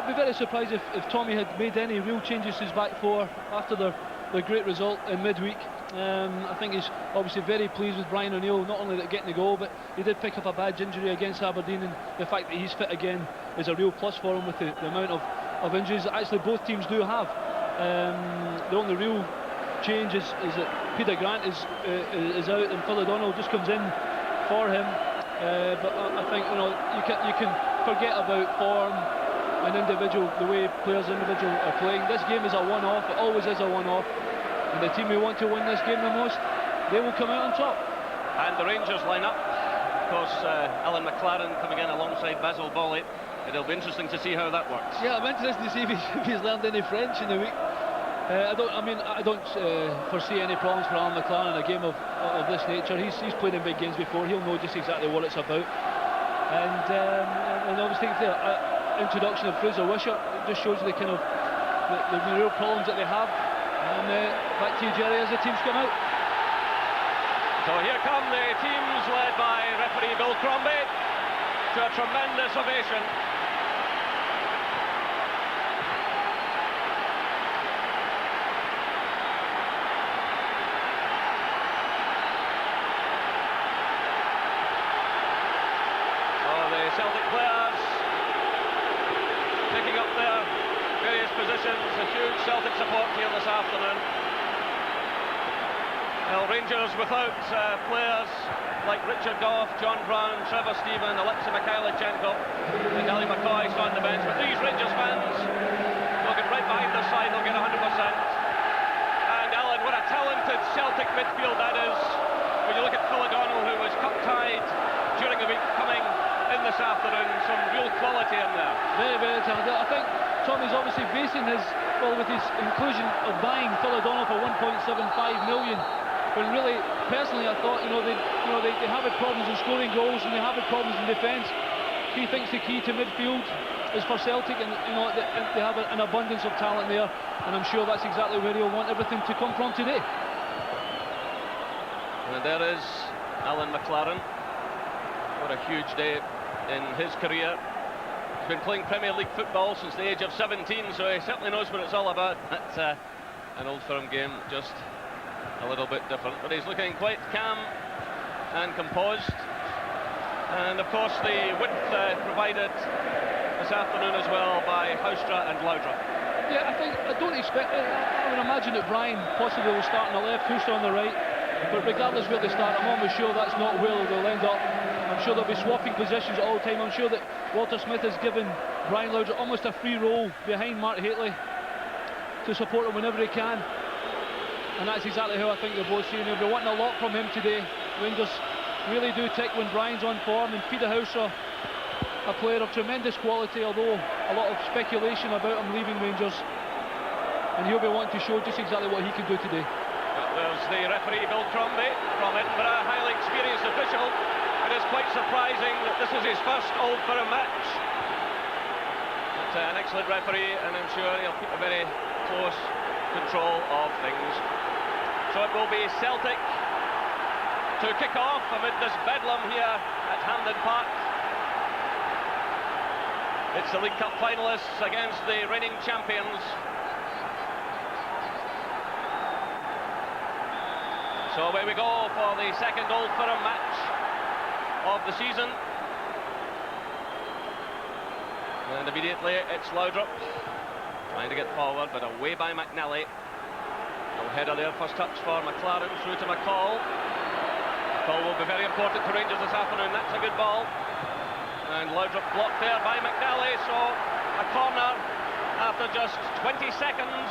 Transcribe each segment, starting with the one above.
I'd be very surprised if Tommy had made any real changes to his back four after their great result in midweek. I think he's obviously very pleased with Brian O'Neill, not only getting the goal, but he did pick up a badge injury against Aberdeen, and the fact that he's fit again is a real plus for him with the amount of injuries that actually both teams do have. The only real change is that Peter Grant is out and Phil O'Donnell just comes in for him. But I think you can forget about form and the way players individual are playing. This game is a one-off. It always is a one-off. And the team who want to win this game the most, they will come out on top. And the Rangers line up. Of course, Alan McLaren coming in alongside Basil Bolly. It'll be interesting to see how that works. Yeah, I'm interested to see if he's learned any French in the week. I don't foresee any problems for Alan McLaren in a game of this nature. He's played in big games before. He'll know just exactly what it's about. And obviously the introduction of Fraser Wishart just shows you the real problems that they have. And back to you, Jerry, as the teams come out. So here come the teams led by referee Bill Crombie to a tremendous ovation. Celtic players picking up their various positions. A huge Celtic support here this afternoon. Well, Rangers without players like Richard Gough, John Brown, Trevor Stephen, Alexei Mikhailichenko and Ali McCoy's on the bench. But these Rangers fans will get right behind their side, they'll get 100%. And Alan, what a talented Celtic midfield that is. When you look at Phil O'Donnell, who was cup-tied during the week, coming in this afternoon, some real quality in there. Very, very talented. I think Tommy's obviously basing with his inclusion of buying Phil O'Donnell for 1.75 million. When really, personally, I thought they have problems in scoring goals and they have problems in defence. He thinks the key to midfield is for Celtic, and they have an abundance of talent there, and I'm sure that's exactly where he'll want everything to come from today. And there is Alan McLaren. What a huge day in his career. He's been playing Premier League football since the age of 17, so he certainly knows what it's all about. That's an Old Firm game, just a little bit different, but he's looking quite calm and composed. And of course the width provided this afternoon as well by Houstra and Laudrup. Yeah, I don't expect it. I would imagine that Brian possibly will start on the left, Houstra on the right, but regardless where they start, I'm almost sure that's not where they'll end up. I'm sure they'll be swapping positions all the time. I'm sure that Walter Smith has given Brian Laudrup almost a free role behind Mark Hateley to support him whenever he can. And that's exactly how I think they're both seeing him. They're wanting a lot from him today. Rangers really do tick when Brian's on form, and Peter Houstra, a player of tremendous quality, although a lot of speculation about him leaving Rangers. And he'll be wanting to show just exactly what he can do today. There's the referee Bill Crombie from Edinburgh, highly experienced official. It is quite surprising that this is his first Old Firm match. But an excellent referee, and I'm sure he'll keep a very close control of things. So it will be Celtic to kick off amid this bedlam here at Hampden Park. It's the League Cup finalists against the reigning champions. So away we go for the second Old Firm match of the season. And immediately it's Laudrup trying to get forward, but away by McNally. No header there, first touch for McLaren, through to McCall. McCall will be very important to Rangers this afternoon. That's a good ball. And Laudrup blocked there by McNally, so a corner after just 20 seconds.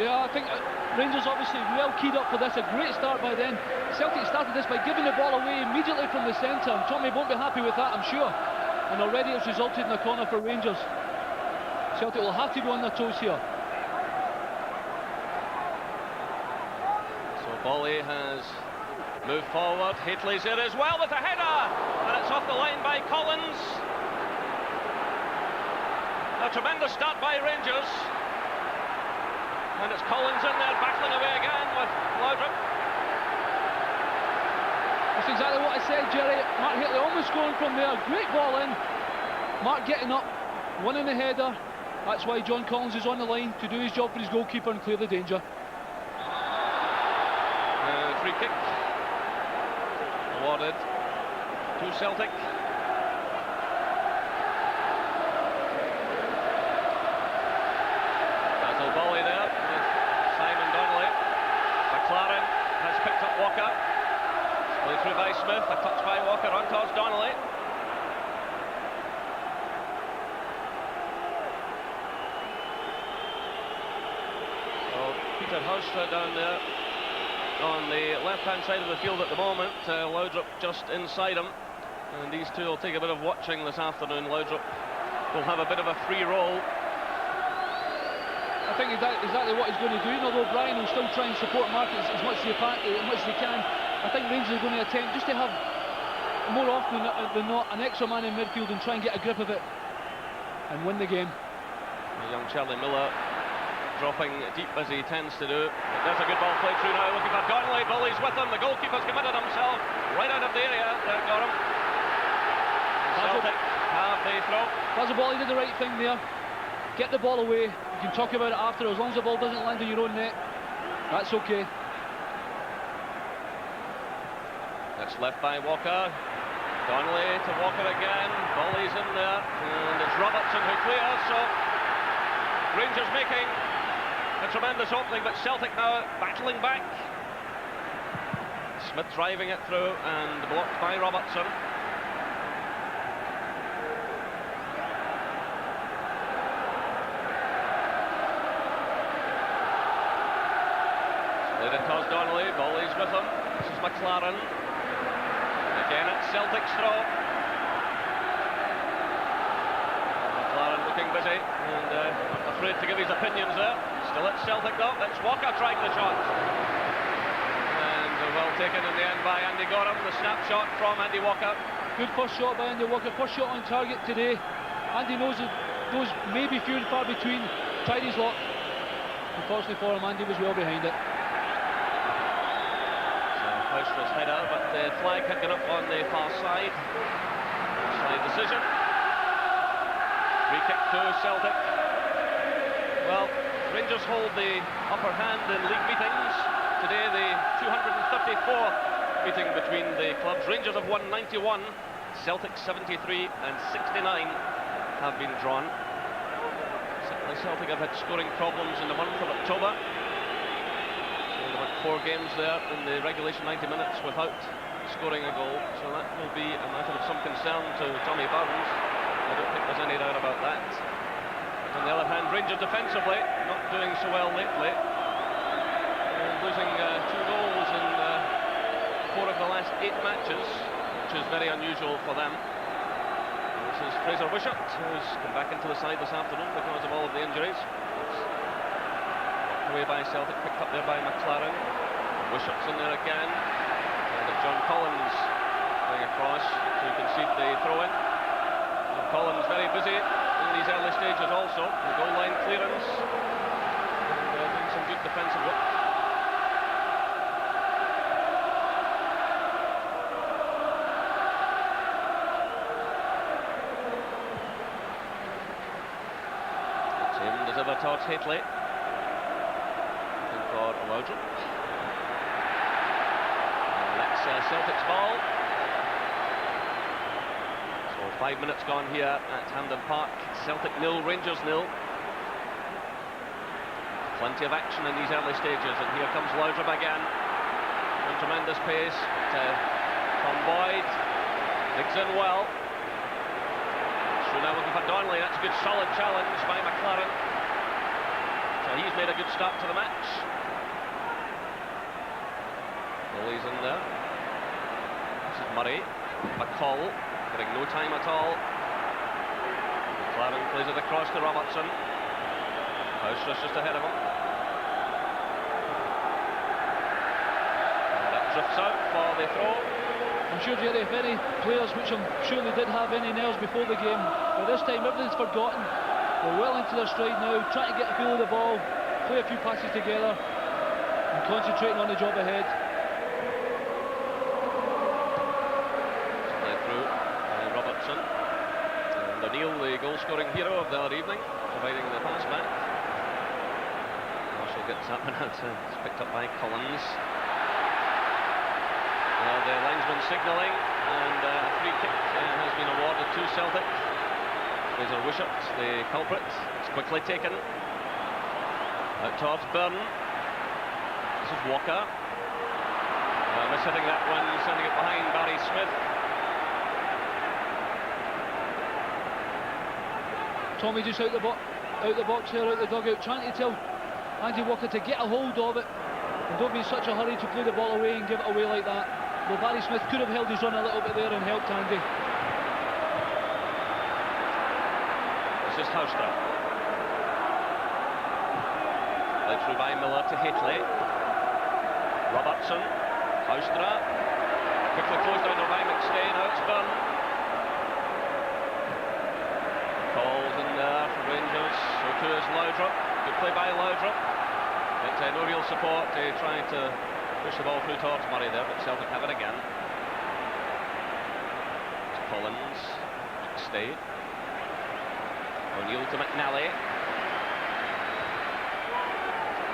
Yeah, I think Rangers obviously well keyed up for this. A great start by then. Celtic started this by giving the ball away immediately from the centre. Tommy won't be happy with that, I'm sure. And already it's resulted in a corner for Rangers. Celtic will have to be on their toes here. So Bolly has moved forward. Hateley's there as well with a header, and it's off the line by Collins. A tremendous start by Rangers. And it's Collins in there, battling away again with Laudrup. That's exactly what I said, Jerry. Mark Hateley almost scoring from there. Great ball in. Mark getting up, winning the header, That's why John Collins is on the line, to do his job for his goalkeeper and clear the danger. Free kick awarded to Celtic. Basil Bolly there with Simon Donnelly. McLaren has picked up Walker. Played through by Smith, a touch by Walker on towards Donnelly. Peter Houstra down there on the left-hand side of the field at the moment. Laudrup just inside him, and these two will take a bit of watching this afternoon. Laudrup will have a bit of a free roll. I think exactly what he's going to do, and although Brian will still try and support Marcus as much as he can, I think Rangers are going to attempt just to have, more often than not, an extra man in midfield and try and get a grip of it and win the game. The young Charlie Miller dropping deep as he tends to do. But there's a good ball played through now, looking for Donnelly. Bully's with him, the goalkeeper's committed himself right out of the area. There, got him. Celtic have the throw. Basil Bolly did the right thing there. Get the ball away. You can talk about it after, as long as the ball doesn't land on your own net. That's okay. That's left by Walker. Donnelly to Walker again. Bully's in there, and it's Robertson who clears. So Rangers making a tremendous opening, but Celtic now battling back. Smith driving it through and blocked by Robertson. Played it towards Donnelly. Bully's with him. This is McLaren. Again it's Celtic's throw. McLaren looking busy and afraid to give his opinions there. Still it's Celtic though. It's Walker trying the shot. And well taken in the end by Andy Gorham. The snapshot from Andy Walker. Good first shot by Andy Walker. First shot on target today. Andy knows that those may be few and far between. Tried his luck. Unfortunately for him, Andy was well behind it. Houstra's header, but the flag had gone up on the far side. Offside decision. Free kick to Celtic. Well, Rangers hold the upper hand in league meetings. Today the 234th meeting between the clubs. Rangers have won 91, Celtic 73 and 69 have been drawn. Certainly Celtic have had scoring problems in the month of October. They went 4 games there in the regulation 90 minutes without scoring a goal, so that will be a matter of some concern to Tommy Burns. I don't think there's any doubt about that. But on the other hand, Rangers defensively not doing so well lately, and losing 2 goals in 4 of the last 8 matches, which is very unusual for them. This is Fraser Wishart, who's come back into the side this afternoon because of all of the injuries. Away by Celtic, picked up there by McLaren. Wishart's in there again. And John Collins going across to concede the throw-in. Collins very busy in these early stages also. The goal line clearance. And doing some good defensive work. It's aimed as ever towards Haitley. For Laudrup. And that's Celtic's ball. So 5 minutes gone here at Hampden Park. Celtic 0, Rangers 0. Plenty of action in these early stages, and here comes Laudrup again. On tremendous pace. Tom Boyd digs in well. So now looking for Donnelly. That's a good solid challenge by McLaren. So he's made a good start to the match. Bully's in there. This is Murray. McCall getting no time at all. McLaren plays it across to Robertson. Houstra's just ahead of him. And that drifts out for the throw. I'm sure, Jerry, if any players, which I'm sure they did have any nerves before the game, but this time everything's forgotten. They're well into their stride now, trying to get a feel of the ball, play a few passes together, and concentrating on the job ahead. O'Neill O'Neill, the goal-scoring hero of the other evening, providing the pass back. Marshall gets that one out. It's picked up by Collins. Well, the linesman signalling, and a free kick has been awarded to Celtic. Fraser Wishart, the culprit. It's quickly taken out towards Byrne. This is Walker. Mishitting that one, sending it behind Barry Smith. Tommy just out the box here, out the dugout, trying to tell Andy Walker to get a hold of it and don't be in such a hurry to play the ball away and give it away like that. Well, Barry Smith could have held his run a little bit there and helped Andy. This is Haustra. Led through by Miller to Hitley. Robertson. Haustra. Quickly closed down by McStay. Now it's Byrne. Calls in there for Rangers. So too is Laudrup. Good play by Laudrup. But no real support. Trying to push the ball through towards Murray there, but Celtic have it again. It's Collins. McStay. O'Neill to McNally.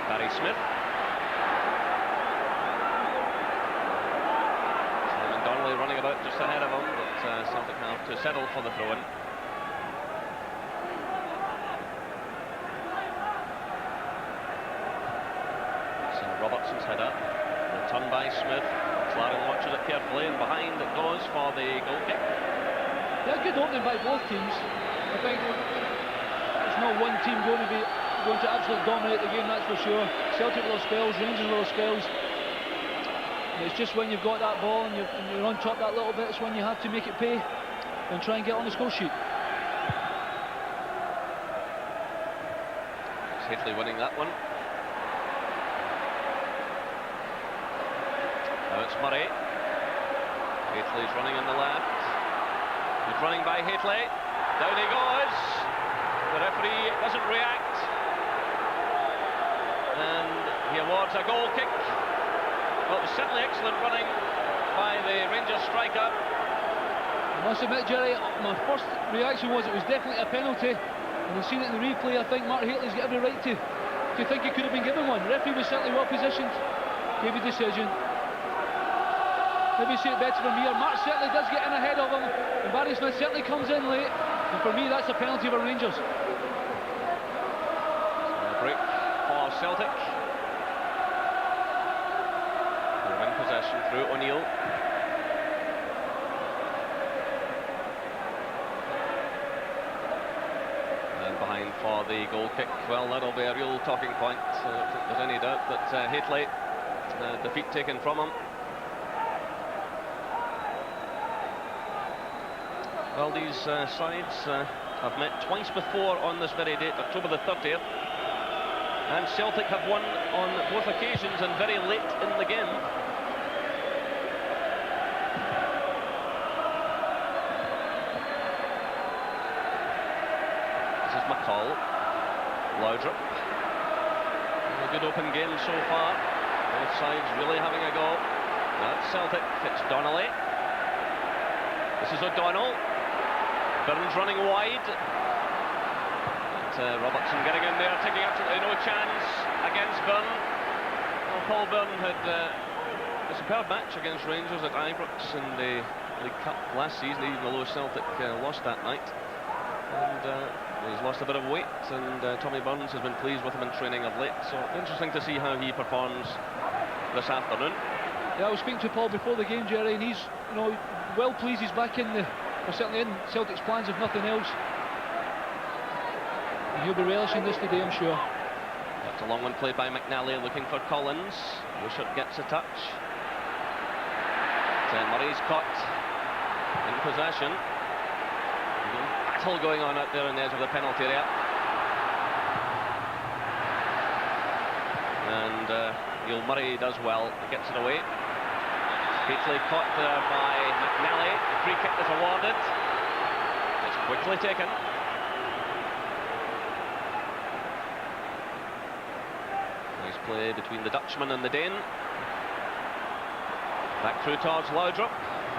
Barry Smith. Simon Donnelly running about just ahead of him, but Celtic have to settle for the throw-in. So Robertson's header. Returned by Smith. Claren watches it carefully, and behind it goes for the goal kick. Yeah, good opening by both teams. I think there's not one team going to absolutely dominate the game, that's for sure. Celtic will have spells, Rangers will have spells. And it's just when you've got that ball and you're on top that little bit, it's when you have to make it pay and try and get on the score sheet. Safely winning that one. Now it's Murray. Hateley's running on the left. Good running by Hateley. Down he goes. The referee doesn't react. And he awards a goal kick. Well, it was certainly excellent running by the Rangers striker. I must admit, Jerry, my first reaction was it was definitely a penalty. And we've seen it in the replay. I think Mark Hateley's got every right to think he could have been given one. The referee was certainly well positioned. Gave a decision. Maybe see it better from here. Mark certainly does get in ahead of him. And Barry Smith certainly comes in late. And for me, that's a penalty for Rangers. So a break for Celtic. They win possession through O'Neill. And behind for the goal kick. Well, that'll be a real talking point. I don't think there's any doubt that Hateley, defeat taken from him. Well, these sides have met twice before on this very date, October the 30th. And Celtic have won on both occasions and very late in the game. This is McCall. Laudrup. A good open game so far. Both sides really having a go. That's Celtic. It's Donnelly. This is O'Donnell. Byrne's running wide. But Robertson getting in there, taking absolutely no chance against Byrne. Well, Paul Byrne had a superb match against Rangers at Ibrox in the League Cup last season, even though Celtic lost that night. And he's lost a bit of weight, and Tommy Burns has been pleased with him in training of late. So interesting to see how he performs this afternoon. Yeah, I was speaking to Paul before the game, Jerry, and he's, well pleased he's back in the. Or certainly in Celtic's plans, if nothing else. And he'll be relishing this today, I'm sure. That's a long one played by McNally, looking for Collins. Wishart gets a touch. Murray's caught in possession. Battle going on out there on the edge of the penalty area. And Neil Murray does well, gets it away. Hateley caught there by McNally. The free kick is awarded. It's quickly taken. Nice play between the Dutchman and the Dane. Back through towards Laudrup.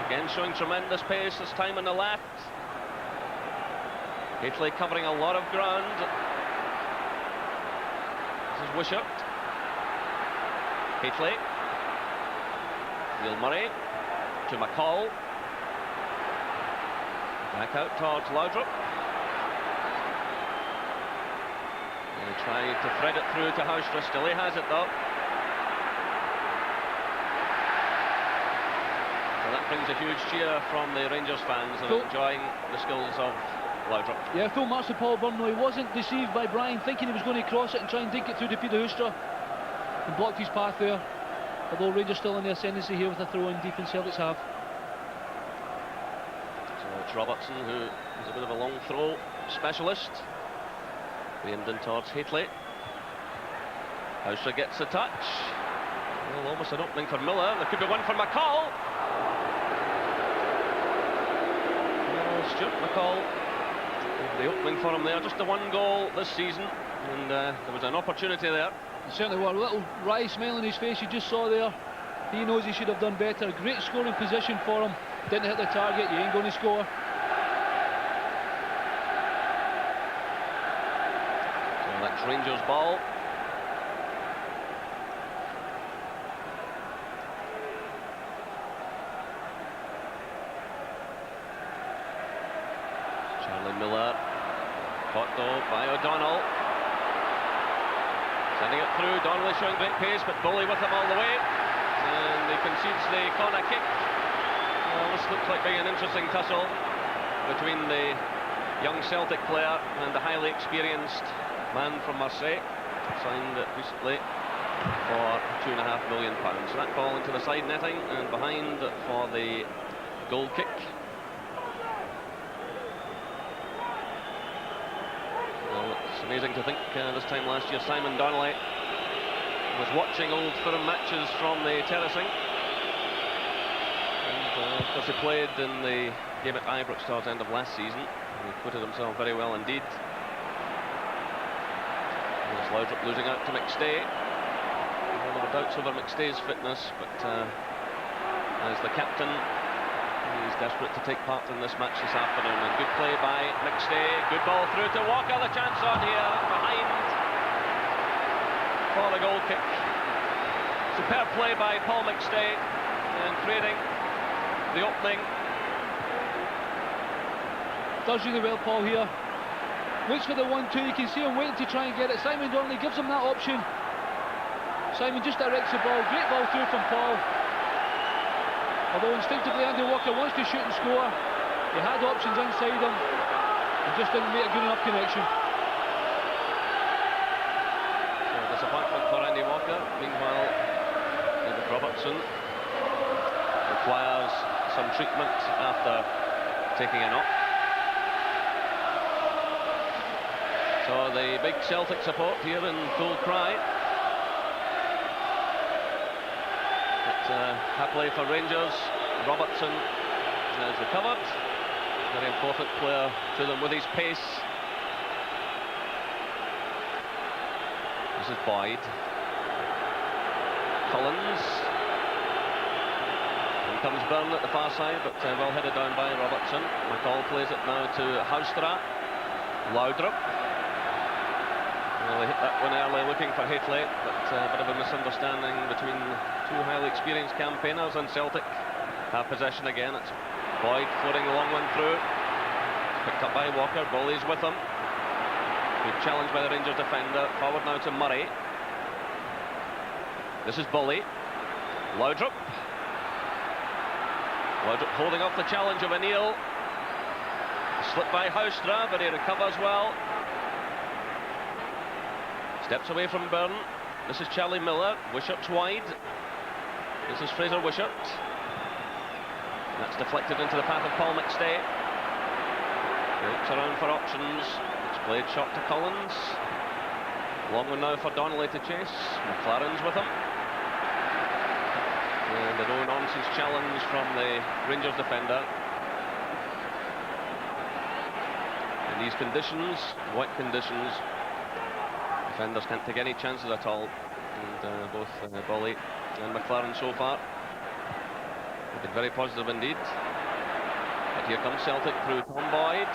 Again showing tremendous pace, this time on the left. Hateley covering a lot of ground. This is Wishart. Hateley. Neil Murray to McCall. Back out towards Laudrup. And trying to thread it through to Haustra. Still he has it though. So that brings a huge cheer from the Rangers fans and enjoying the skills of Laudrup. Yeah, full marks to Paul Byrne. He wasn't deceived by Brian, thinking he was going to cross it and try and dig it through to Peter Haustra, and blocked his path there. Although Rangers still in the ascendancy here with a throw in deep in Celtic's half. So it's Robertson, who is a bit of a long throw specialist. Aimed in towards Hateley. Haustra gets a touch. Well, almost an opening for Miller. There could be one for McCall. Well, Stuart McCall, the opening for him there. Just the one goal this season, and there was an opportunity there. Certainly were. A little wry smile on his face you just saw there. He knows he should have done better. Great scoring position for him. Didn't hit the target. You ain't going to score. So that's Rangers' ball. Charlie Miller. Caught though by O'Donnell. Sending it through, Donnelly showing great pace, but Bully with him all the way. And he concedes the corner kick. Well, this looks like being an interesting tussle between the young Celtic player and the highly experienced man from Marseille, signed recently for £2.5 million. So that ball into the side netting and behind for the goal kick. It's amazing to think this time last year Simon Donnelly was watching old firm matches from the terracing, and of course he played in the game at Ibrox towards the end of last season, and he footed himself very well indeed. There's Laudrup losing out to McStay. Well, there were doubts over McStay's fitness, but as the captain, he's desperate to take part in this match this afternoon. And good play by McStay. Good ball through to Walker. The chance on here behind for the goal kick. Superb play by Paul McStay and creating the opening. Does really well, Paul, here. Waits for the 1-2. You can see him waiting to try and get it. Simon Donnelly gives him that option. Simon just directs the ball. Great ball through from Paul. Although instinctively Andy Walker wants to shoot and score, he had options inside him and just didn't make a good enough connection. So disappointment for Andy Walker. Meanwhile, David Robertson requires some treatment after taking a knock. So the big Celtic support here in full cry. Happily for Rangers, Robertson has recovered. Very important player to them with his pace. This is Boyd. Collins. In comes Byrne at the far side, but well headed down by Robertson. McCall plays it now to Haustra. Laudrup. Well, they hit that one early looking for Hateley, but a bit of a misunderstanding between two highly experienced campaigners, and Celtic have possession again. It's Boyd floating the long one through. Picked up by Walker. Bully's with him. Good challenge by the Rangers defender. Forward now to Murray. This is Bully. Laudrup. Laudrup holding off the challenge of O'Neill. Slipped by Haustra, but he recovers well. Steps away from Byrne. This is Charlie Miller. Wishart's wide. This is Fraser Wishart. That's deflected into the path of Paul McStay. Looks around for options. It's played shot to Collins. Long one now for Donnelly to chase. McLaren's with him. And a no-nonsense challenge from the Rangers defender. In these conditions, wet conditions, defenders can't take any chances at all, and both Bully and McLaren so far have been very positive indeed. But here comes Celtic through Tom Boyd.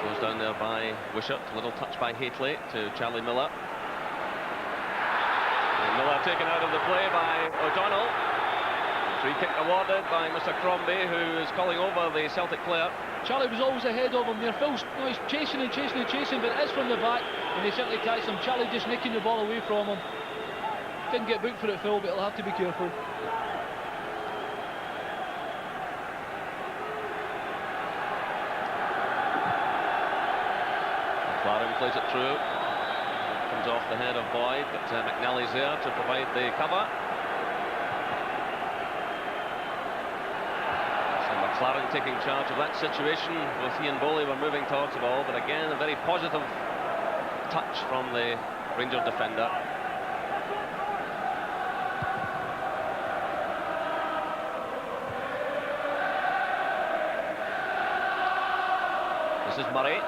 Goes down there by Wishart. Little touch by Haitley to Charlie Miller. And Miller taken out of the play by O'Donnell. Free kick awarded by Mr. Crombie, who is calling over the Celtic player. Charlie was always ahead of him there. Phil's he's chasing and chasing and chasing, but it's from the back, and he certainly catches him. Charlie just nicking the ball away from him. Didn't get booked for it, Phil, but he'll have to be careful. McLaren plays it through. Comes off the head of Boyd, but McNally's there to provide the cover. McLaren taking charge of that situation with Ian Bowley. We're moving towards the ball, but again a very positive touch from the Rangers defender. This is Murray.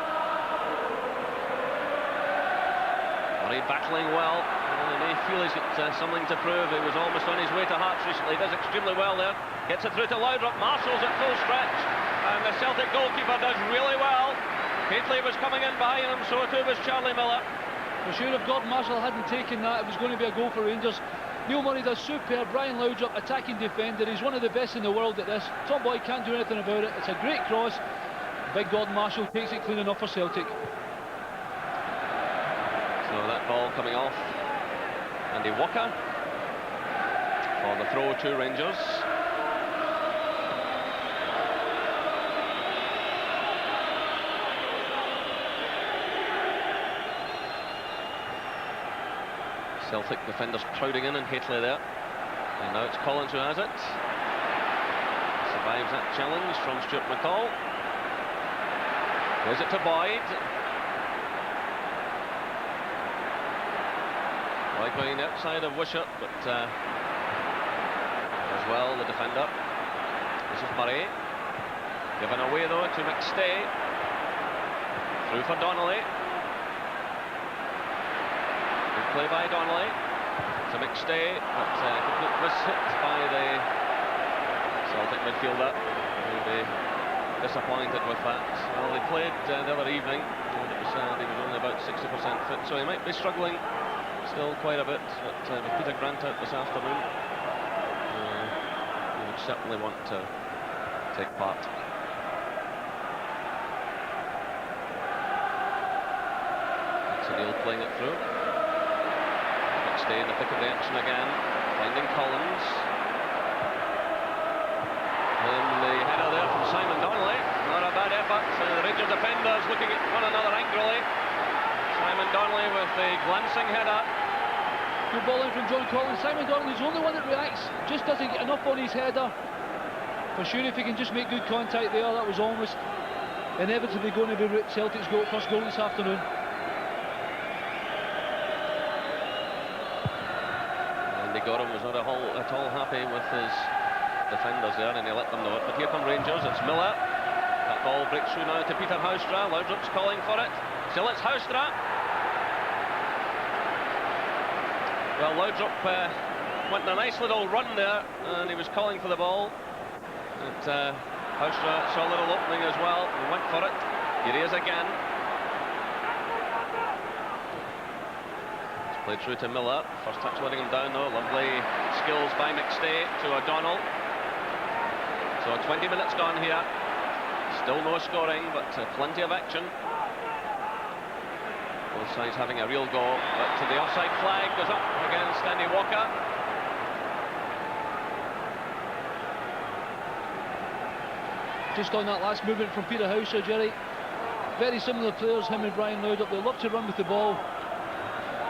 Murray battling well. He may feel he's got something to prove. He was almost on his way to Hearts recently. He does extremely well there. Gets it through to Laudrup. Marshall's at full stretch. And the Celtic goalkeeper does really well. Haitley was coming in behind him, so too was Charlie Miller. For sure, if Gordon Marshall hadn't taken that, it was going to be a goal for Rangers. Neil Murray does superb. Brian Laudrup, attacking defender. He's one of the best in the world at this. Tom Boyd can't do anything about it. It's a great cross. Big Gordon Marshall takes it clean enough for Celtic. So that ball coming off Andy Walker for the throw to Rangers. Celtic defenders crowding in, and Haitley there. And now it's Collins who has it. Survives that challenge from Stuart McCall. Plays it to Boyd. Boyd going outside of Wishart, but as well the defender. This is Murray. Given away though to McStay. Through for Donnelly. Good play by Donnelly. To McStay, but complete miss hit by the Celtic midfielder. He'll be disappointed with that. Well, they played the other evening, and it was he was only about 60% fit, so he might be struggling still quite a bit. But with Peter Grant out this afternoon, he would certainly want to take part. That's O'Neill playing it through. McStay in the thick of the action again, finding Collins. And the header there from Simon Donnelly. Not a bad effort. The Rangers defenders looking at one another angrily. Simon Donnelly with the glancing header. Good ball in from John Collins. Simon Donnelly's the only one that reacts. Just doesn't get enough on his header. For sure, if he can just make good contact there, that was almost inevitably going to be Celtic's first goal this afternoon. Andy Gorham was not at all happy with his defenders there, and he let them know it. But here come Rangers. It's Miller. That ball breaks through now to Peter Houstra. Laudrup's calling for it. Still it's Houstra. Well, Laudrup went on a nice little run there, and he was calling for the ball. And Houstra saw a little opening as well and went for it. Here he is again. It's played through to Miller. First touch letting him down though. Lovely skills by McStay to O'Donnell. So 20 minutes gone here. Still no scoring, but plenty of action. Both sides having a real go, but the offside flag goes up against Andy Walker. Just on that last movement from Peter Houstra, Jerry. Very similar players, him and Brian Laudrup. They love to run with the ball.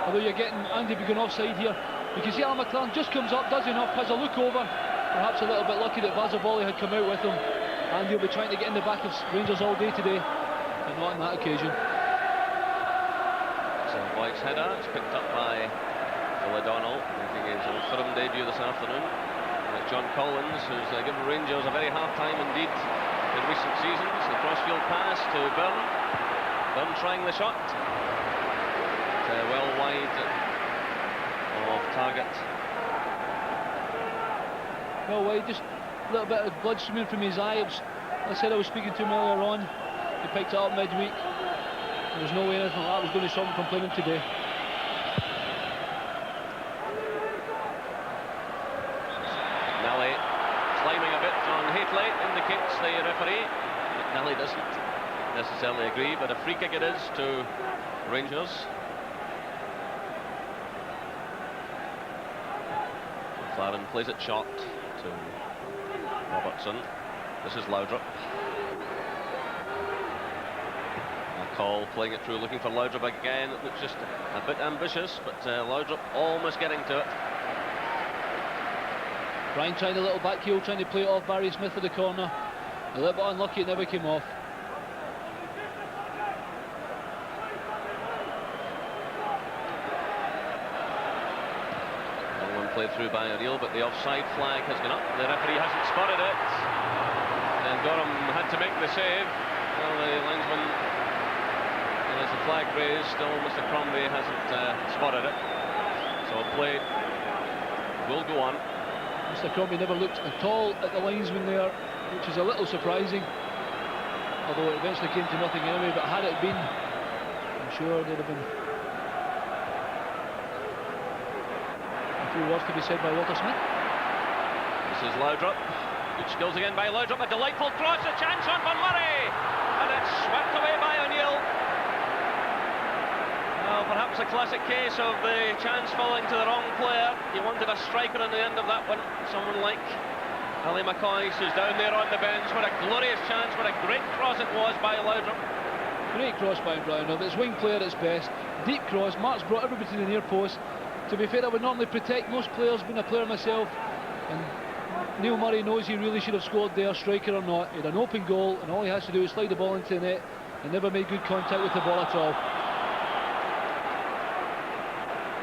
Although you're getting Andy being offside here. You can see Alan McLaren just comes up, does enough, has a look over. Perhaps a little bit lucky that Bazaboli had come out with him, and he'll be trying to get in the back of Rangers all day today, but not on that occasion. So Boyd's header, it's picked up by Phil O'Donnell, making his firm debut this afternoon. And it's John Collins, who's given Rangers a very hard time indeed in recent seasons. The crossfield pass to Byrne. Byrne trying the shot. Well wide of target. Well wide, just a little bit of blood streaming from his eye. I said I was speaking to him earlier on. He picked it up midweek. There's no way anything like that was going to stop him from playing today. McNally climbing a bit on Hateley, indicates the referee. McNally doesn't necessarily agree, but a free kick it is to Rangers. McLaren plays it short to Robertson. This is Laudrup. McCall playing it through, looking for Laudrup again. It looks just a bit ambitious, but Laudrup almost getting to it. Brian trying a little back heel, trying to play it off Barry Smith at the corner. A little bit unlucky, it never came off. Played through by O'Neill, but the offside flag has gone up. The referee hasn't spotted it, and Gorham had to make the save. Well, the linesman, and as the flag raised, still Mr. Crombie hasn't spotted it. So play will go on. Mr. Crombie never looked at all at the linesman there, which is a little surprising. Although it eventually came to nothing anyway. But had it been, I'm sure there'd have been words to be said by Walter Smith. This is Laudrup. Good skills again by Laudrup. A delightful cross, a chance on Van Murray, and it's swept away by O'Neill. Well, perhaps a classic case of the chance falling to the wrong player. He wanted a striker on the end of that one, someone like Ali McCoy, who's down there on the bench. What a glorious chance, what a great cross it was by Laudrup. Great cross by Brownhill. It's wing player at its best. Deep cross. Mark's brought everybody to the near post. To be fair, I would normally protect most players, being a player myself, and Neil Murray knows he really should have scored there, striker or not. He had an open goal, and all he has to do is slide the ball into the net, and never made good contact with the ball at all.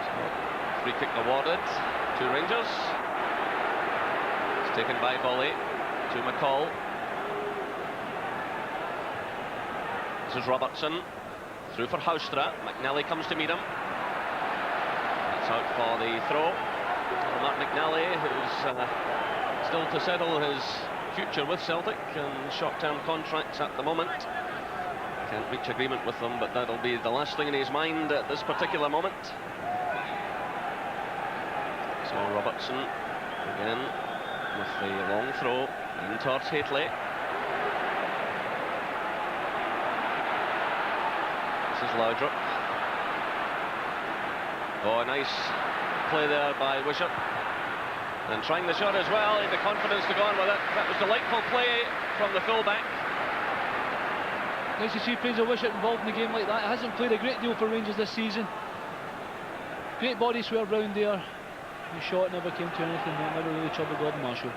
So, free kick awarded to Rangers. It's taken by volley to McCall. This is Robertson, through for Houstra. McNally comes to meet him. Out for the throw. Mark McNally, who's still to settle his future with Celtic and short-term contracts at the moment. Can't reach agreement with them, but that'll be the last thing in his mind at this particular moment. So Robertson again with the long throw in towards Hateley. This is Laudrup. Oh, nice play there by Wishart. And trying the shot as well, he had the confidence to go on with it. That was delightful play from the full-back. Nice to see Fraser Wishart involved in a game like that. He hasn't played a great deal for Rangers this season. Great body swerve round there. The shot never came to anything, that never really troubled Gordon Marshall.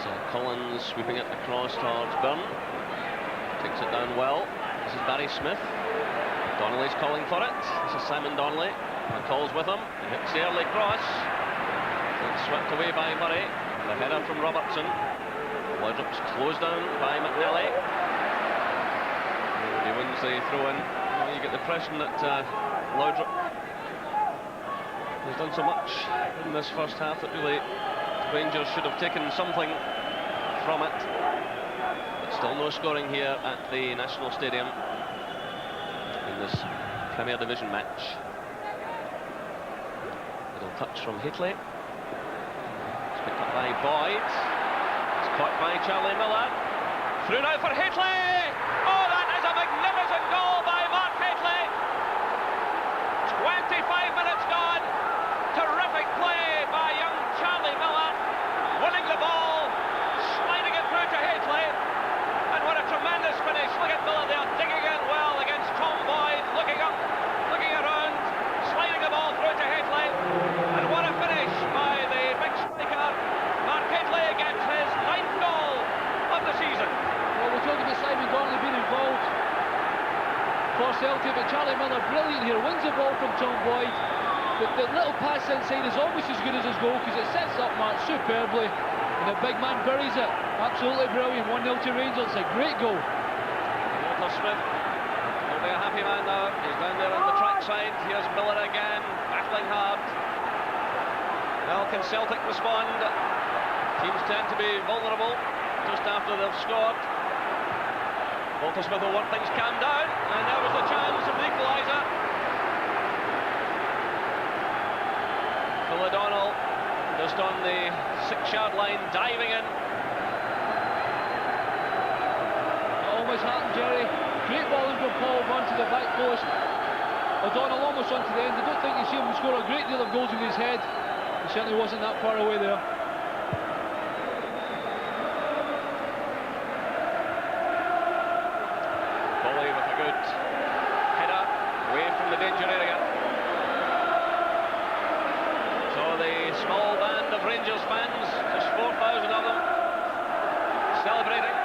So Collins sweeping it across towards Byrne. Takes it down well. This is Barry Smith. Donnelly's calling for it. This is Simon Donnelly. McCall's with him. He hits the early cross. It's swept away by Murray. The header from Robertson. Laudrup's closed down by McNally. And he wins the throw-in. Well, you get the impression that Laudrup has done so much in this first half that really Rangers should have taken something from it. Still no scoring here at the National Stadium in this Premier Division match. Little touch from Hateley. It's picked up by Boyd. It's caught by Charlie Miller. Through now for Hateley! Oh, that is a magnificent goal by Mark Hateley! 25 minutes gone. Terrific play by young Charlie Miller. Winning the ball, sliding it through to Hateley. What a tremendous finish. Look at Miller there, digging in well against Tom Boyd, looking up, looking around, sliding the ball through to Hateley. And what a finish by the big striker. Mark Hateley gets his 9th goal of the season. Well, we're talking about Simon Donnelly being involved for Celtic, but Charlie Miller, brilliant here, wins the ball from Tom Boyd. The little pass inside is almost as good as his goal because it sets up Mark superbly. And the big man buries it. Absolutely brilliant. 1-0 to Rangers. It's a great goal. Walter Smith will be a happy man now. He's down there on the track side. Here's Miller again, battling hard. Well, can Celtic respond? Teams tend to be vulnerable just after they've scored. Walter Smith will want things calmed down, and now was the chance of the equaliser. Phil O'Donnell just on the 6-yard line, diving in. It almost happened, Jerry. Great ball in from Paul Bunn to the back post. O'Donnell almost onto the end. I don't think you see him score a great deal of goals with his head. He certainly wasn't that far away there. Bolly with a good header away from the danger area. So the small band of Rangers fans, just 4,000 of them, celebrating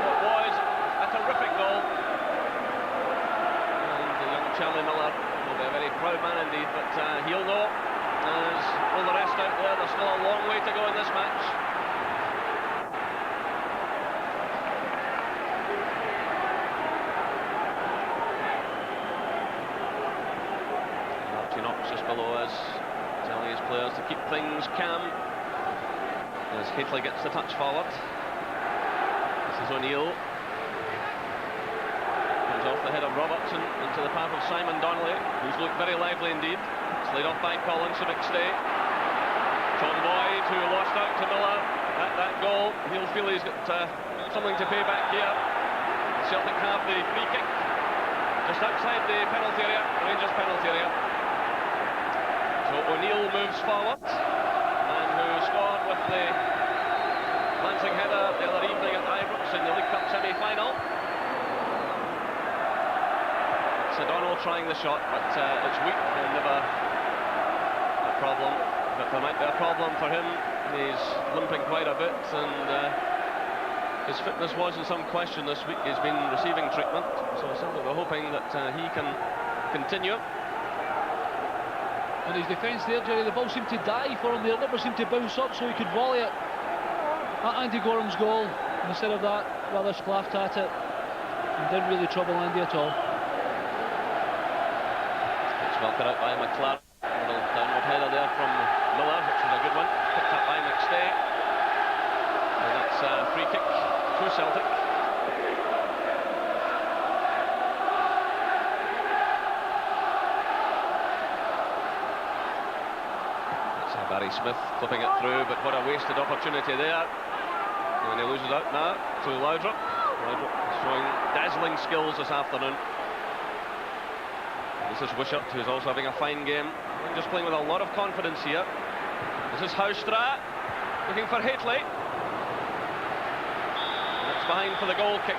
what was a terrific goal. And the young Charlie Miller will be a very proud man indeed, but he'll know, as all the rest out there, there's still a long way to go in this match. Knox just below us, telling his players to keep things calm as Haitley gets the touch forward. This is O'Neill. Comes off the head of Robertson into the path of Simon Donnelly, who's looked very lively indeed. It's laid off by Collins to McStay. Tom Boyd, who lost out to Miller at that goal. He'll feel he's got something to pay back here. Celtic have the free kick just outside the penalty area, Rangers penalty area. So O'Neill moves forward, and who scored with the glancing header the other evening at Ibrox in the League Cup semi-final. It's O'Donnell trying the shot, but it's weak and never a problem. But there might be a problem for him. He's limping quite a bit, and his fitness was in some question this week. He's been receiving treatment, so simply we're hoping that he can continue. And his defence there, Jerry, the ball seemed to die for him there. It never seemed to bounce up so he could volley it at Andy Gorham's goal. And instead of that, rather splaffed at it and didn't really trouble Andy at all. It's well cut out by McLaren. A little downward header there from Miller, which was a good one. Picked up by McStay. And that's a free kick to Celtic. Barry Smith clipping it through, but what a wasted opportunity there. And he loses out now to Laudrup. Laudrup showing dazzling skills this afternoon. This is Wishart, who's also having a fine game. Just playing with a lot of confidence here. This is Houstra looking for Haitley. It's behind for the goal kick.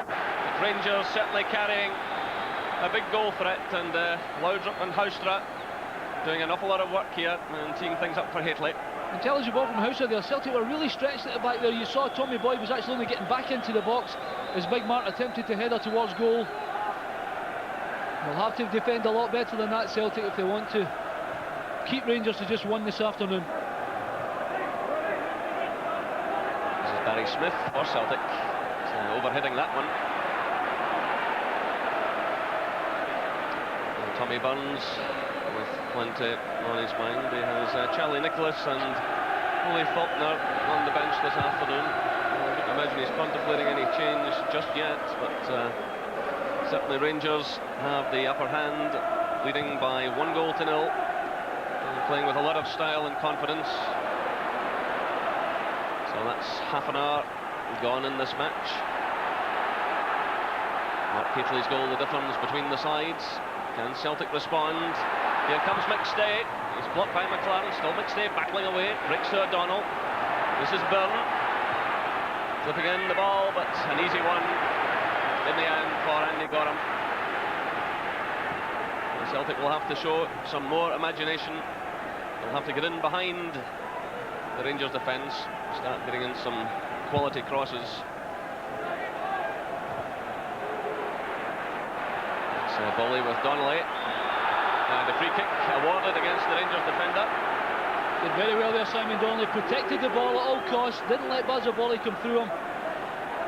But Rangers certainly carrying a big goal threat, and Laudrup and Houstra doing an awful lot of work here and teeing things up for Haitley. Intelligent ball from Houser there. Celtic were really stretched at the back there. You saw Tommy Boyd was actually only getting back into the box as Big Mark attempted to header towards goal. They'll have to defend a lot better than that, Celtic, if they want to keep Rangers to just one this afternoon. This is Barry Smith for Celtic. Overheading that one. And Tommy Burns with plenty on his mind. He has Charlie Nicholas and Ollie Faulkner on the bench this afternoon. I don't imagine he's contemplating any change just yet, but certainly Rangers have the upper hand, leading by 1-0 and playing with a lot of style and confidence. So that's half an hour gone in this match. Mark Haitley's goal, the difference between the sides. Can Celtic respond? Here comes McStay. He's blocked by McLaren. Still McStay battling away. Breaks to O'Donnell. This is Byrne. Flipping in the ball, but an easy one in the end for Andy Gorham. And Celtic will have to show some more imagination. They'll have to get in behind the Rangers defence. Start getting in some quality crosses. It's Bolly with Donnelly. And a free kick awarded against the Rangers defender. Did very well there, Simon Donnelly. Protected the ball at all costs. Didn't let Basil Bolly come through him.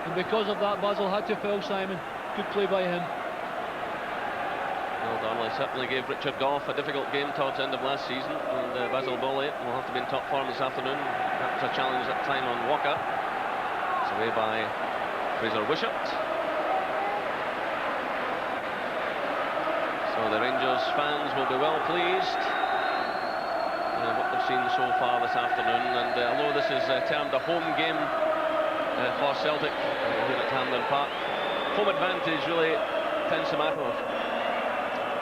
And because of that, Basil had to foul Simon. Good play by him. Well, Donnelly certainly gave Richard Gough a difficult game towards the end of last season. And Basil Bolly will have to be in top form this afternoon. That was a challenge at time on Walker. It's away by Fraser Wishart. So the Rangers fans will be well pleased what they've seen so far this afternoon. And although this is termed a home game for Celtic here at Hampden Park, home advantage really tends to matter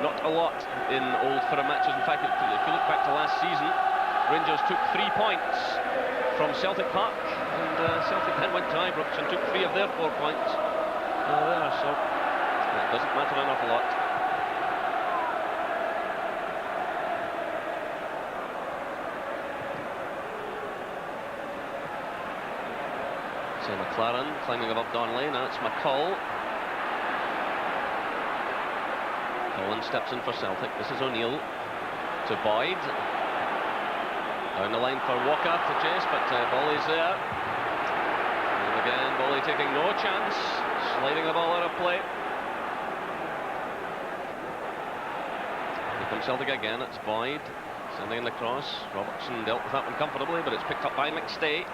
not a lot in Old Firm matches. In fact, if you look back to last season, Rangers took 3 points from Celtic Park, and Celtic then went to Ibrox and took 3 of their 4 points there, so it doesn't matter an awful lot. So McLaren climbing above Donnelly, now it's McCall. Cullen steps in for Celtic. This is O'Neill to Boyd. Down the line for Walker to chase, but Bolly's there. And again, Bolly taking no chance, sliding the ball out of play. Here comes Celtic again, it's Boyd sending in the cross. Robertson dealt with that one comfortably, but it's picked up by McStay.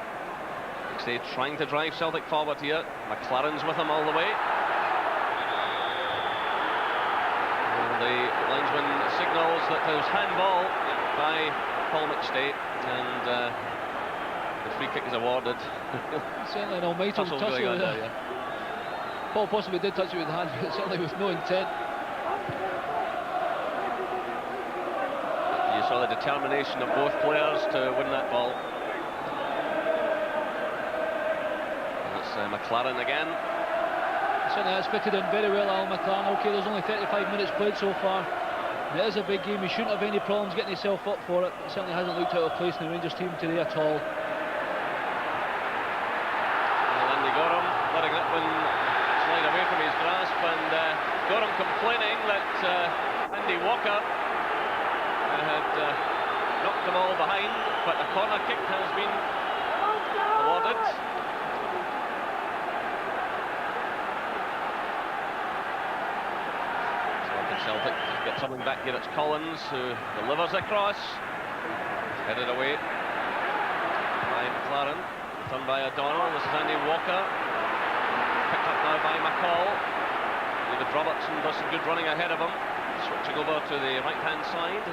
McStay trying to drive Celtic forward here. McLaren's with him all the way. The linesman signals that there's handball by Paul McStay, and the free kick is awarded. Certainly an almighty touch with there, yeah. Paul possibly did touch it with the hand, but certainly with no intent. You saw the determination of both players to win that ball. And it's McLaren again. Certainly has fitted in very well, Alan McLaren. OK, there's only 35 minutes played so far. It is a big game. He shouldn't have any problems getting himself up for it. It certainly hasn't looked out of place in the Rangers team today at all. Well, Andy Gorham letting that one slide away from his grasp, and Gorham complaining that Andy Walker had knocked the ball behind, but a corner kick has been awarded. Celtic get something back here. It's Collins who delivers a cross, headed away by McLaren, done by O'Donnell. This is Andy Walker, picked up now by McCall. David Robertson does some good running ahead of him, switching over to the right hand side.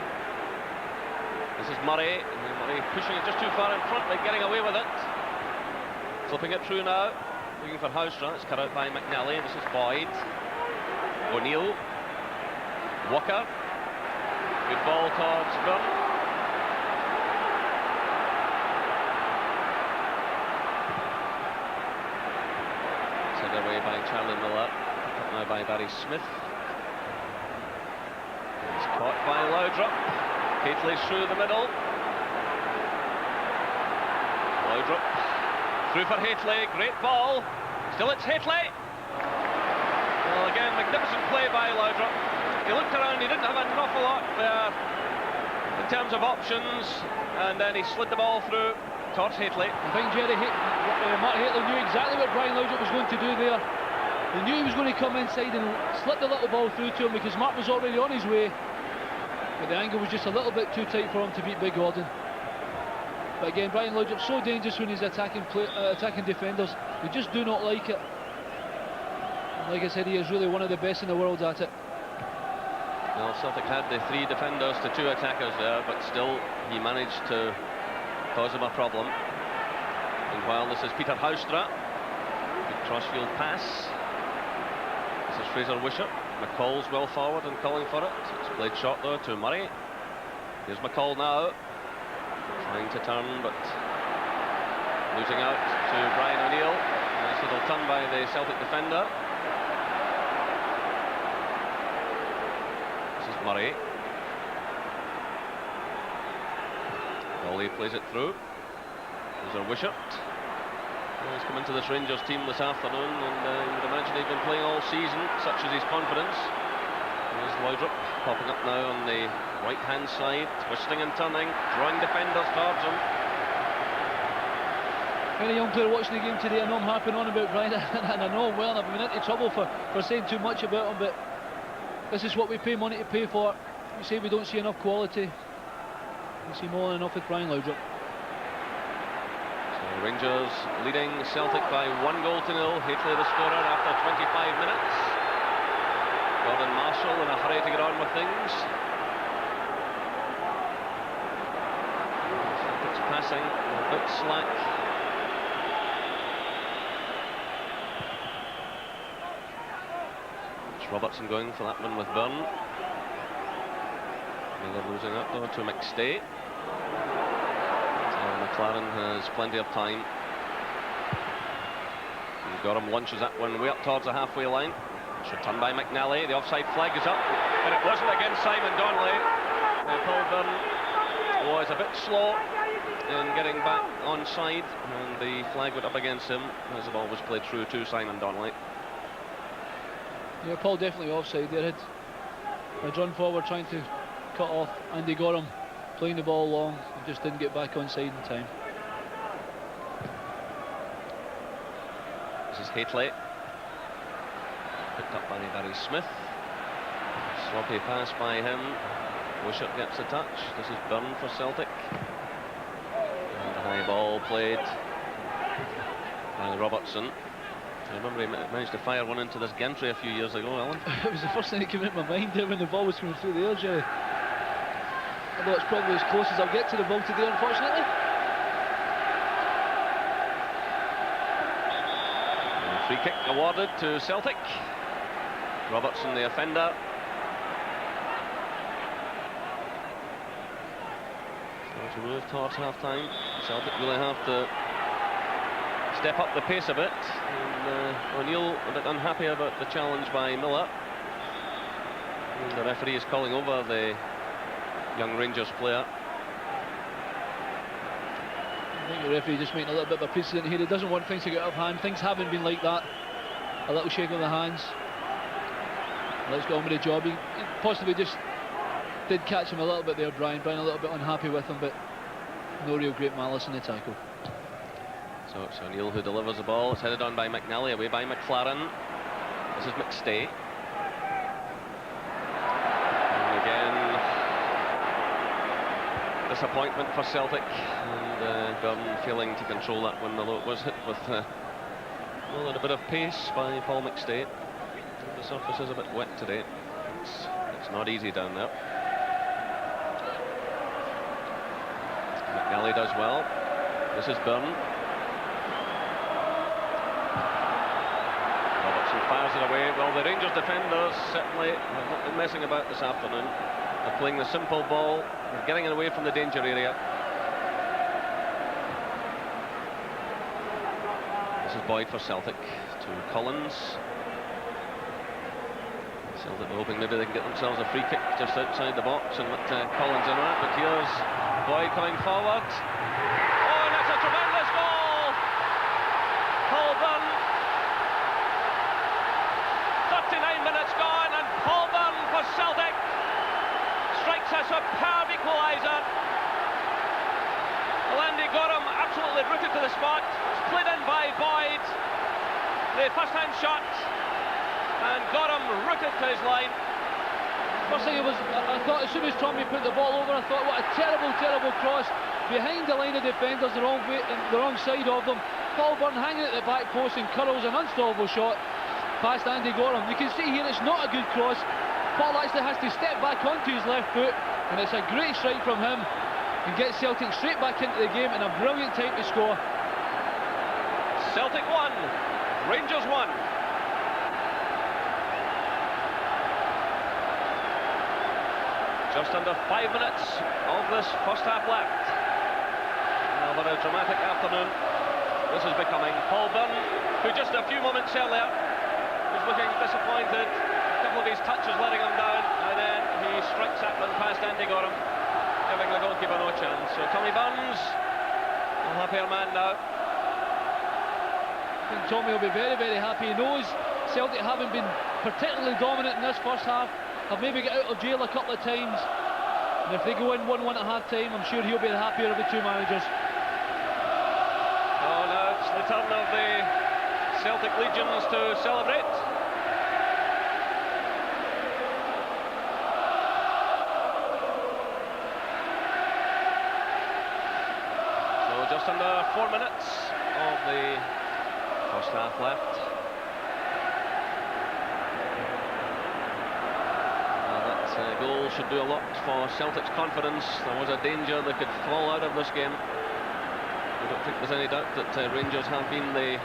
This is Murray. Murray pushing it just too far in front, like getting away with it, flipping it through now, looking for Houstra. It's cut out by McNally. This is Boyd. O'Neill. Walker, good ball towards Gunn. Sent away by Charlie Miller, picked up now by Barry Smith. He's caught by Laudrup. Hateley's through the middle. Laudrup through for Hateley, great ball. Still it's Hateley. Well, again, magnificent play by Laudrup. He looked around, he didn't have an awful lot there in terms of options, and then he slid the ball through towards Hateley. I think Mark Hateley knew exactly what Brian Laudrup was going to do there. He knew he was going to come inside and slip the little ball through to him, because Mark was already on his way, but the angle was just a little bit too tight for him to beat Big Gordon. But again, Brian Laudrup's so dangerous when he's attacking defenders. We just do not like it. And like I said, he is really one of the best in the world at it. Well, Celtic had the 3 defenders to 2 attackers there, but still he managed to cause him a problem. Meanwhile, this is Peter Houstra. Good crossfield pass. This is Fraser Wishart. McCall's well forward and calling for it. It's played short though to Murray. Here's McCall now, trying to turn, but losing out to Brian O'Neill. Nice little turn by the Celtic defender. Murray. Bolly plays it through. There's a Wishart. He's come into this Rangers team this afternoon, and you would imagine he's been playing all season, such is his confidence. There's Laudrup popping up now on the right hand side, twisting and turning, drawing defenders towards him. Any young player watching the game today, I know I'm harping on about Brian, and I know him well, and I've been into trouble for saying too much about him, but this is what we pay money to pay for. We say we don't see enough quality. We see more than enough with Brian Laudrup. So Rangers leading Celtic by 1-0. Hateley the scorer after 25 minutes. Gordon Marshall in a hurry to get on with things. Celtic's passing a bit slack. It's Robertson going for that one with Byrne. Miller losing up though to McStay. McLaren has plenty of time. And Gorham launches that one way up towards the halfway line. Should turn by McNally. The offside flag is up, and it wasn't against Simon Donnelly. Paul Byrne was a bit slow in getting back onside, and the flag went up against him as the ball was played through to Simon Donnelly. Yeah, Paul definitely offside there. Had run forward trying to cut off Andy Gorham, playing the ball long, and just didn't get back onside in time. This is Hateley. Picked up by Barry Smith. Sloppy pass by him. Wishart gets the touch. This is Byrne for Celtic. And the high ball played by Robertson. I remember he managed to fire one into this gantry a few years ago, Alan. It was the first thing that came into my mind there when the ball was coming through the air, Jerry. Although it's probably as close as I'll get to the ball today, unfortunately. And free kick awarded to Celtic. Robertson the offender. So to move towards half-time, Celtic really have to step up the pace a bit. And O'Neill a bit unhappy about the challenge by Miller. And the referee is calling over the young Rangers player. I think the referee just making a little bit of a precedent here. He doesn't want things to get out of hand. Things haven't been like that. A little shake of the hands. Let's get on with the job. He possibly just did catch him a little bit there, Brian. Brian a little bit unhappy with him, but no real great malice in the tackle. So it's O'Neill who delivers the ball. It's headed on by McNally, away by McLaren. This is McStay. And again, disappointment for Celtic. And Byrne failing to control that one, although it was hit with well, a bit of pace by Paul McStay. The surface is a bit wet today. It's not easy down there. McNally does well. This is Byrne. Robertson fires it away. Well, the Rangers defenders certainly have not been messing about this afternoon. They're playing the simple ball. They're getting it away from the danger area. This is Boyd for Celtic to Collins. Celtic were hoping maybe they can get themselves a free kick just outside the box and let Collins in on it, but here's Boyd coming forward. Oh, and that's a tremendous goal! Paul Byrne. 39 minutes gone, and Paul Byrne for Celtic strikes a superb equaliser. Andy Gorham absolutely rooted to the spot. It's played in by Boyd. The first-hand shot. And Gorham rooted to his line. First thing it was, I thought as soon as Tommy put the ball over, I thought what a terrible, terrible cross behind the line of defenders, the wrong side of them. Paul Byrne hanging at the back post and curls an unstoppable shot past Andy Gorham. You can see here it's not a good cross. Paul actually has to step back onto his left foot, and it's a great strike from him and gets Celtic straight back into the game in a brilliant time to score. Celtic 1, Rangers 1. Just under 5 minutes of this first half left. Now, what a dramatic afternoon this is becoming. Paul Byrne, who just a few moments earlier was looking disappointed. A couple of his touches letting him down, and then he strikes that one past Andy Gorham, giving the goalkeeper no chance. So Tommy Burns, a happier man now. I think Tommy will be very, very happy. He knows Celtic haven't been particularly dominant in this first half. Have maybe got out of jail a couple of times, and if they go in 1-1 at half-time, I'm sure he'll be the happier of the two managers. Oh, now it's the turn of the Celtic legions to celebrate. So Just under 4 minutes of the first half left. That goal should do a lot for Celtic's confidence. There was a danger they could fall out of this game. I don't think there's any doubt that Rangers have been the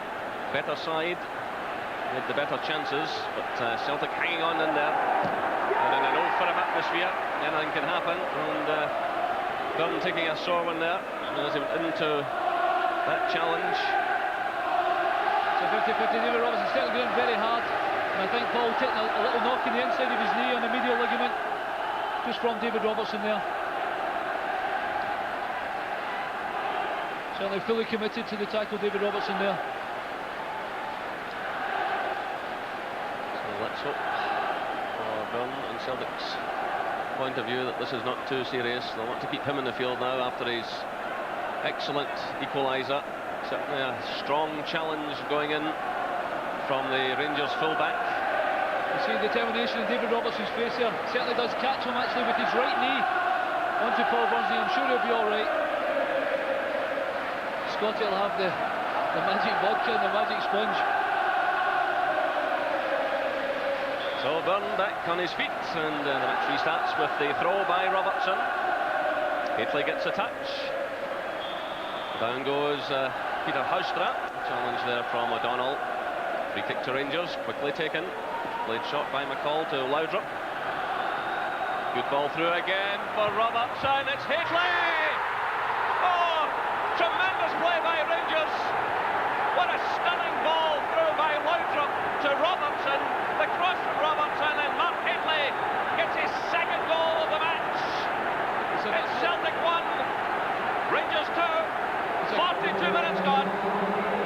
better side, with the better chances, but Celtic hanging on in there. And in an old firm atmosphere, anything can happen. And Byrne taking a sore one there as he went into that challenge. So 50-50, David Robertson still going very hard. And I think Paul taking a little knock in the inside of his knee on the medial ligament, just from David Robertson there. Certainly fully committed to the tackle, David Robertson there. So let's hope for Byrne and Celtic's point of view that this is not too serious. They'll want to keep him in the field now after his excellent equaliser. Certainly a strong challenge going in from the Rangers fullback. You see determination in David Robertson's face here. Certainly does catch him actually with his right knee onto Paul Byrne's knee. I'm sure he'll be all right. Scotty will have the magic vodka and the magic sponge. So Byrne back on his feet, and the match restarts with the throw by Robertson. Haitley gets a touch. Down goes Peter Haustra. Challenge there from O'Donnell. Free kick to Rangers, quickly taken. Played shot by McCall to Laudrup. Good ball through again for Robertson. It's Haitley! Oh, tremendous play by Rangers. What a stunning ball through by Laudrup to Robertson. The cross from Robertson, and Mark Haitley gets his second goal of the match. It's Celtic 1, Rangers 2, 42 minutes gone.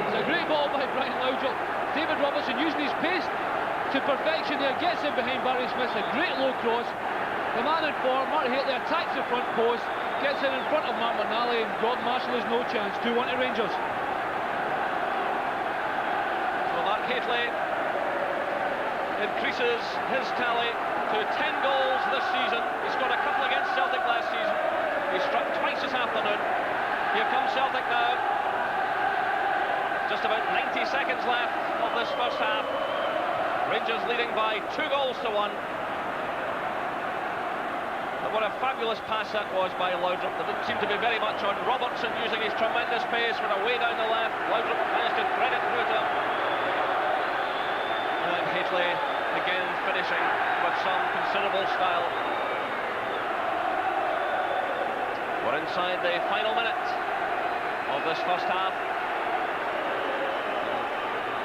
It's a great ball by Brian Laudrup. David Robertson using his pace to perfection there, gets in behind Barry Smith, a great low cross. The man in form, Mark Haitley, attacks the front post, gets in front of Mark McNally, and Gordon Marshall has no chance. 2-1 to Rangers. So Mark Haitley increases his tally to 10 goals this season. He scored a couple against Celtic last season. He struck twice this afternoon. Here comes Celtic now. Just about 90 seconds left of this first half. Rangers leading by 2 goals to 1. But what a fabulous pass that was by Laudrup. There didn't seem to be very much on Robertson using his tremendous pace with a way down the left. Laudrup managed to thread it through to him. And Haitley again finishing with some considerable style. We're inside the final minute of this first half.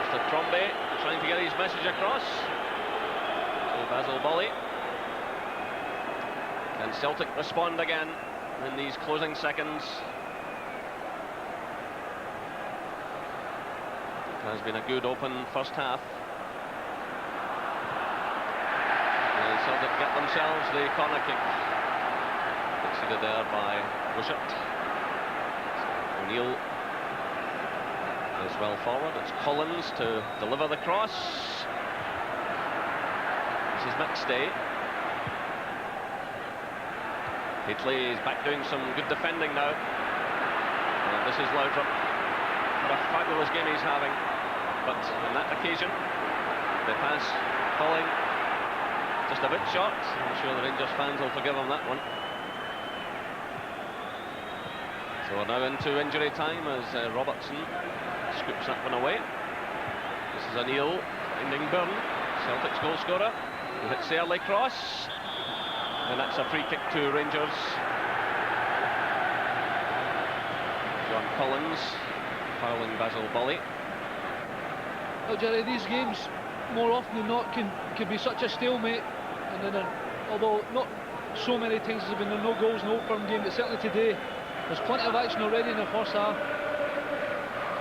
Mr. Trombay trying to get his message across to Basil Bolly. Can Celtic respond again in these closing seconds? It has been a good open first half. And Celtic get themselves the corner kick. Succeeded there by Wishart. O'Neill is well forward. It's Collins to deliver the cross. This is McStay. Haitley is back doing some good defending now. And this is Laudrup. What a fabulous game he's having. But on that occasion, the pass falling just a bit short. I'm sure the Rangers fans will forgive him that one. So we're now into injury time as Robertson scoops that one away. This is O'Neill finding Byrne, Celtic's goal scorer, who hits the early cross. And that's a free kick to Rangers. John Collins fouling Basil Bolly. Well, Jerry, these games more often than not can be such a stalemate, and then although not so many times has been no goals, no firm game, but certainly today there's plenty of action already in the first half.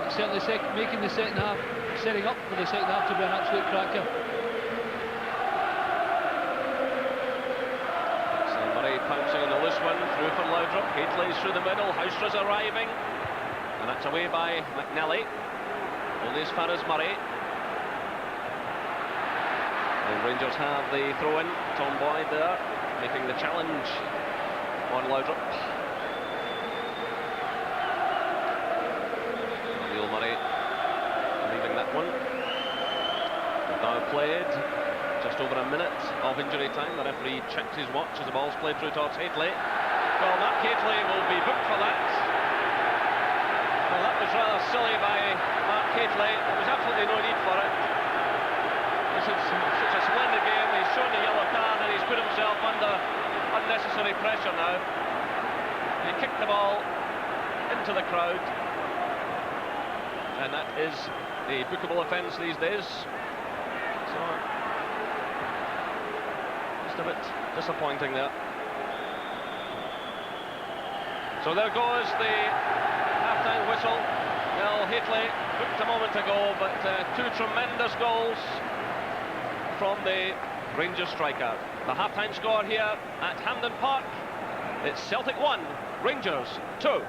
It's certainly making the second half, setting up for the second half to be an absolute cracker. Murray pouncing on the loose one, through for Laudrup. Haitley's through the middle, Haustra's arriving, and that's away by McNally. Only as far as Murray. And Rangers have the throw-in. Tom Boyd there, making the challenge on Laudrup. now played. Just over a minute of injury time. The referee checks his watch as the ball's played through towards Hateley. Well, Mark Hateley will be booked for that. Well, that was rather silly by Mark Hateley. There was absolutely no need for it. This is such a splendid game. He's shown the yellow card and he's put himself under unnecessary pressure now. He kicked the ball into the crowd. And that is a bookable offence these days. So, just a bit disappointing there. So there goes the half-time whistle. Well, Hateley booked a moment ago, but two tremendous goals from the Rangers striker. The half-time score here at Hampden Park. It's Celtic 1, Rangers 2.